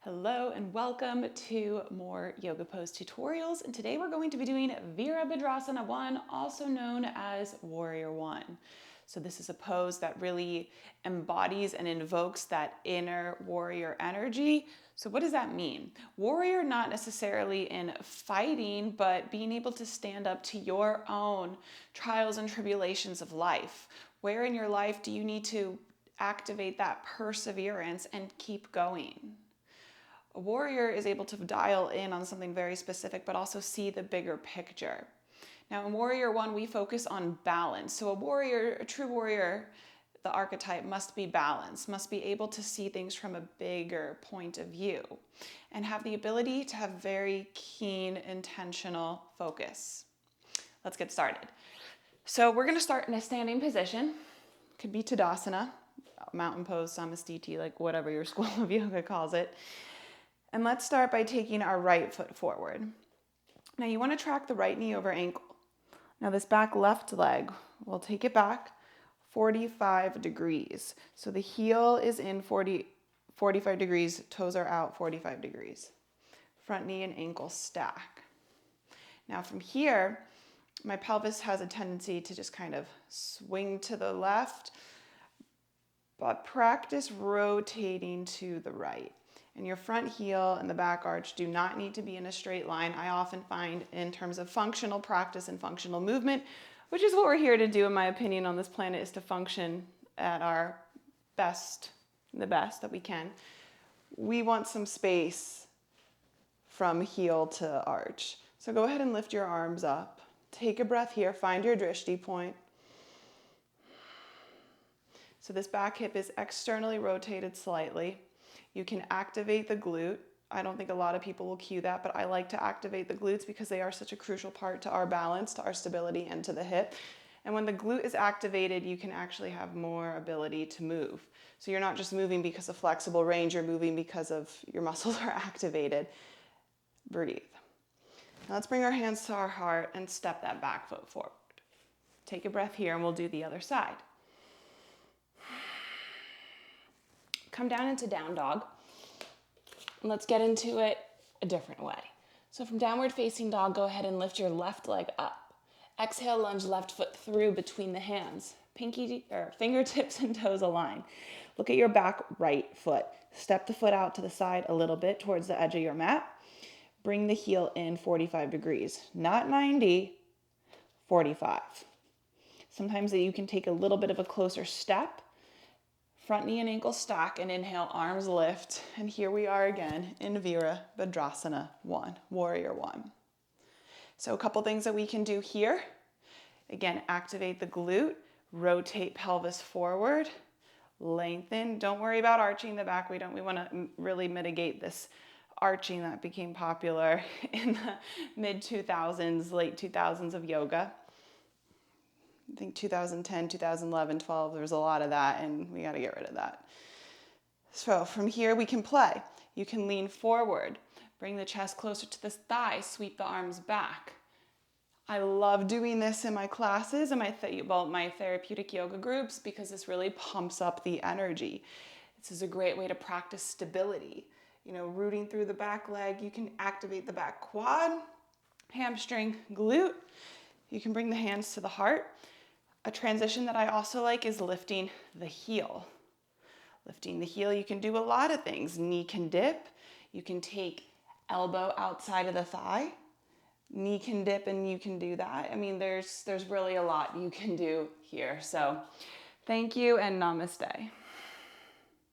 Hello and welcome to more yoga pose tutorials. And today we're going to be doing Virabhadrasana 1, also known as Warrior 1. So this is a pose that really embodies and invokes that inner warrior energy. So what does that mean? Warrior, not necessarily in fighting, but being able to stand up to your own trials and tribulations of life. Where in your life do you need to activate that perseverance and keep going? A warrior is able to dial in on something very specific, but also see the bigger picture. Now in Warrior 1, we focus on balance. So a true warrior, the archetype must be balanced, must be able to see things from a bigger point of view, and have the ability to have very keen, intentional focus. Let's get started. So we're gonna start in a standing position. Could be Tadasana, mountain pose, Samastiti, like whatever your school of yoga calls it. And let's start by taking our right foot forward. Now you want to track the right knee over ankle. Now this back left leg, we'll take it back 45 degrees. So the heel is in 45 degrees, toes are out 45 degrees. Front knee and ankle stack. Now from here, my pelvis has a tendency to just kind of swing to the left, but practice rotating to the right. And your front heel and the back arch do not need to be in a straight line. I often find in terms of functional practice and functional movement, which is what we're here to do in my opinion on this planet, is to function at our best, the best that we can. We want some space from heel to arch. So go ahead and lift your arms up. Take a breath here, find your drishti point. So this back hip is externally rotated slightly. You can activate the glute. I don't think a lot of people will cue that, but I like to activate the glutes because they are such a crucial part to our balance, to our stability, and to the hip. And when the glute is activated, you can actually have more ability to move. So you're not just moving because of flexible range, you're moving because of your muscles are activated. Breathe. Now let's bring our hands to our heart and step that back foot forward. Take a breath here and we'll do the other side. Come down into down dog. And let's get into it a different way. So from downward facing dog, go ahead and lift your left leg up. Exhale, lunge left foot through between the hands. Fingertips and toes align. Look at your back right foot. Step the foot out to the side a little bit towards the edge of your mat. Bring the heel in 45 degrees, not 90, 45. Sometimes you can take a little bit of a closer step. Front knee and ankle stack, and inhale, arms lift. And here we are again in Virabhadrasana 1, Warrior 1. So a couple things that we can do here. Again, activate the glute, rotate pelvis forward, lengthen. Don't worry about arching the back. We want to really mitigate this arching that became popular in the mid-2000s, late 2000s of yoga. I think 2010, 2011, 12, there was a lot of that, and we got to get rid of that. So from here, we can play. You can lean forward, bring the chest closer to the thigh, sweep the arms back. I love doing this in my classes and my therapeutic yoga groups because this really pumps up the energy. This is a great way to practice stability. You know, rooting through the back leg, you can activate the back quad, hamstring, glute. You can bring the hands to the heart. A transition that I also like is lifting the heel. Lifting the heel, you can do a lot of things. Knee can dip. You can take elbow outside of the thigh. Knee can dip and you can do that. I mean, there's really a lot you can do here. So thank you and namaste.